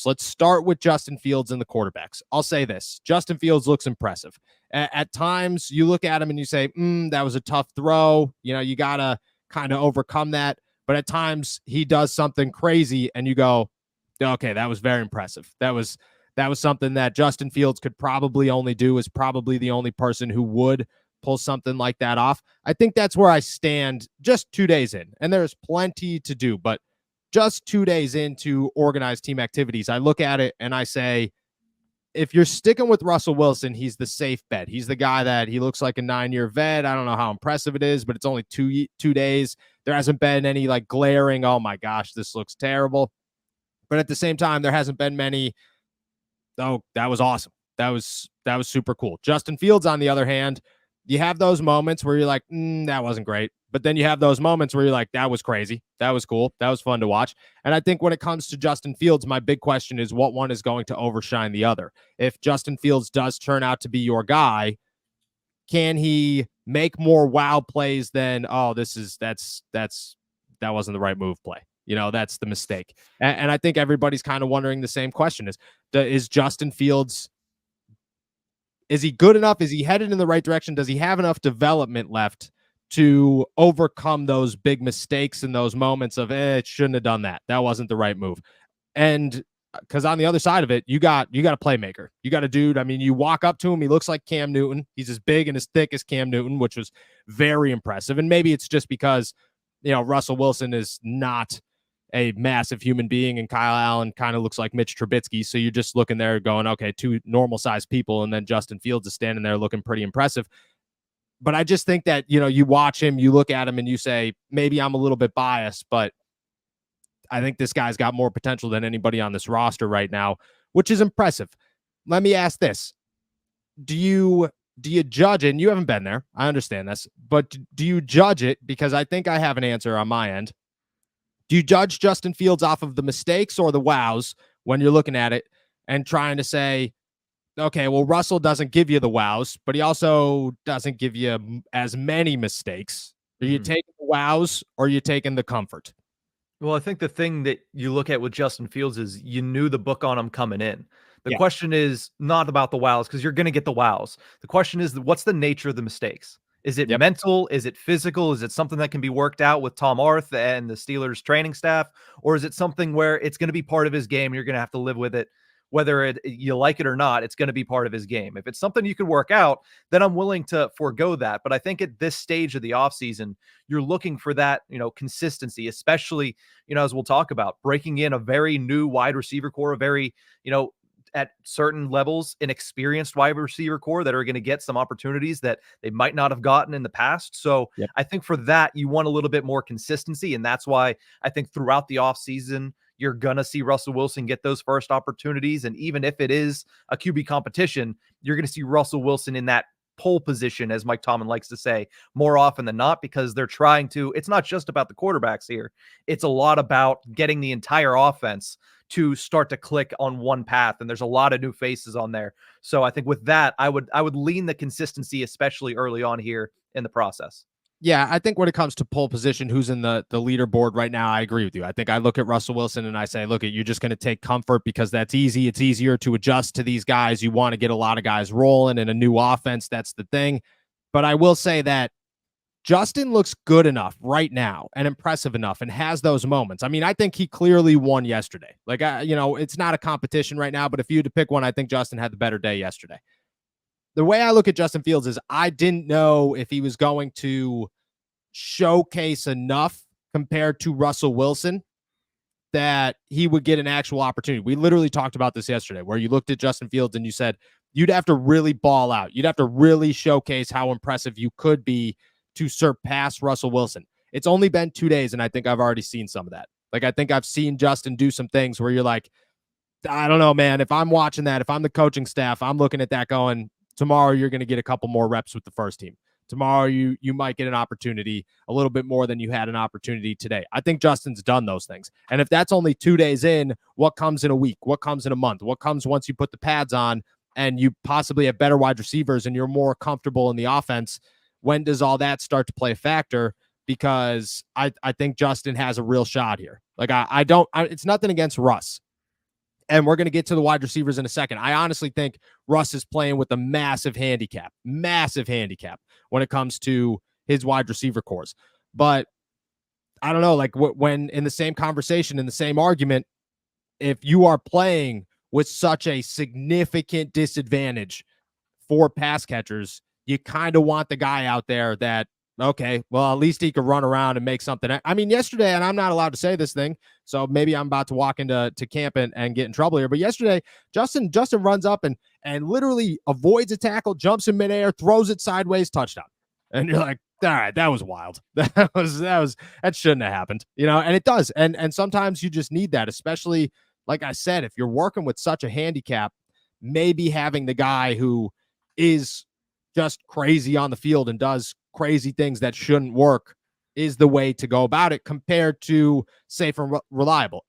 Let's start with Justin Fields and the quarterbacks. I'll say this. Justin Fields looks impressive. At times, you look at him and you say, that was a tough throw. You got to kind of overcome that. But at times, he does something crazy, and you go, okay, that was very impressive. That was something that Justin Fields could probably only do, is probably the only person who would pull something like that off. I think that's where I stand just 2 days in, and there's plenty to do, but just 2 days into organized team activities, I look at it and I say, if you're sticking with Russell Wilson, he's the safe bet. He's the guy that he looks like a 9-year vet. I don't know how impressive it is, but it's only 2 days. There hasn't been any like glaring, oh my gosh, this looks terrible. But at the same time, there hasn't been many, oh, that was awesome. That was super cool. Justin Fields, on the other hand, you have those moments where you're like, that wasn't great. But then you have those moments where you're like, that was crazy. That was cool. That was fun to watch. And I think when it comes to Justin Fields, my big question is what one is going to overshine the other. If Justin Fields does turn out to be your guy, can he make more wow plays than, oh, that wasn't the right move play? That's the mistake. And I think everybody's kind of wondering the same question is Justin Fields, is he good enough? Is he headed in the right direction? Does he have enough development left to overcome those big mistakes and those moments of, it shouldn't have done that. That wasn't the right move. And because on the other side of it, you got a playmaker. You got a dude. I mean, you walk up to him, he looks like Cam Newton. He's as big and as thick as Cam Newton, which was very impressive. And maybe it's just because, Russell Wilson is not a massive human being, and Kyle Allen kind of looks like Mitch Trubisky. So you're just looking there going, okay, two normal sized people. And then Justin Fields is standing there looking pretty impressive. But I just think that, you watch him, you look at him and you say, maybe I'm a little bit biased, but I think this guy's got more potential than anybody on this roster right now, which is impressive. Let me ask this. Do you judge it? And you haven't been there. I understand this, but do you judge it? Because I think I have an answer on my end. Do you judge Justin Fields off of the mistakes or the wows when you're looking at it and trying to say, okay, well, Russell doesn't give you the wows, but he also doesn't give you as many mistakes. Are you taking the wows or are you taking the comfort? Well, I think the thing that you look at with Justin Fields is you knew the book on him coming in. The question is not about the wows, because you're going to get the wows. The question is, what's the nature of the mistakes? Is it mental? Is it physical? Is it something that can be worked out with Tom Arth and the Steelers training staff? Or is it something where it's going to be part of his game? You're going to have to live with it. Whether you like it or not, it's going to be part of his game. If it's something you can work out, then I'm willing to forego that. But I think at this stage of the offseason, you're looking for that, consistency, especially, as we'll talk about, breaking in a very new wide receiver core, a very, at certain levels, an experienced wide receiver core that are going to get some opportunities that they might not have gotten in the past. So I think for that, you want a little bit more consistency. And that's why I think throughout the offseason, you're going to see Russell Wilson get those first opportunities. And even if it is a QB competition, you're going to see Russell Wilson in that pole position, as Mike Tomlin likes to say, more often than not, because they're trying to, it's not just about the quarterbacks here. It's a lot about getting the entire offense to start to click on one path. And there's a lot of new faces on there. So I think with that, I would lean the consistency, especially early on here in the process. Yeah, I think when it comes to pole position, who's in the leaderboard right now, I agree with you. I think I look at Russell Wilson and I say, look, you're just going to take comfort because that's easy. It's easier to adjust to these guys. You want to get a lot of guys rolling in a new offense. That's the thing. But I will say that Justin looks good enough right now and impressive enough and has those moments. I mean, I think he clearly won yesterday. Like, it's not a competition right now, but if you had to pick one, I think Justin had the better day yesterday. The way I look at Justin Fields is I didn't know if he was going to showcase enough compared to Russell Wilson that he would get an actual opportunity. We literally talked about this yesterday, where you looked at Justin Fields and you said you'd have to really ball out. You'd have to really showcase how impressive you could be to surpass Russell Wilson. It's only been 2 days, and I think I've already seen some of that. Like, I think I've seen Justin do some things where you're like, I don't know, man. If I'm watching that, if I'm the coaching staff, I'm looking at that going, tomorrow you're going to get a couple more reps with the first team. Tomorrow you might get an opportunity a little bit more than you had an opportunity today. I think Justin's done those things. And if that's only 2 days in, what comes in a week? What comes in a month? What comes once you put the pads on and you possibly have better wide receivers and you're more comfortable in the offense? When does all that start to play a factor? Because I think Justin has a real shot here. Like, it's nothing against Russ. And we're going to get to the wide receivers in a second. I honestly think Russ is playing with a massive handicap when it comes to his wide receiver cores. But I don't know, like when in the same conversation, in the same argument, if you are playing with such a significant disadvantage for pass catchers, you kind of want the guy out there that, okay, well, at least he could run around and make something. I mean, yesterday, and I'm not allowed to say this thing, so maybe I'm about to walk into camp and get in trouble here. But yesterday, Justin runs up and literally avoids a tackle, jumps in midair, throws it sideways, touchdown. And you're like, all right, that was wild. That shouldn't have happened, and it does. And sometimes you just need that, especially like I said, if you're working with such a handicap, maybe having the guy who is just crazy on the field and does crazy things that shouldn't work is the way to go about it compared to safe and reliable.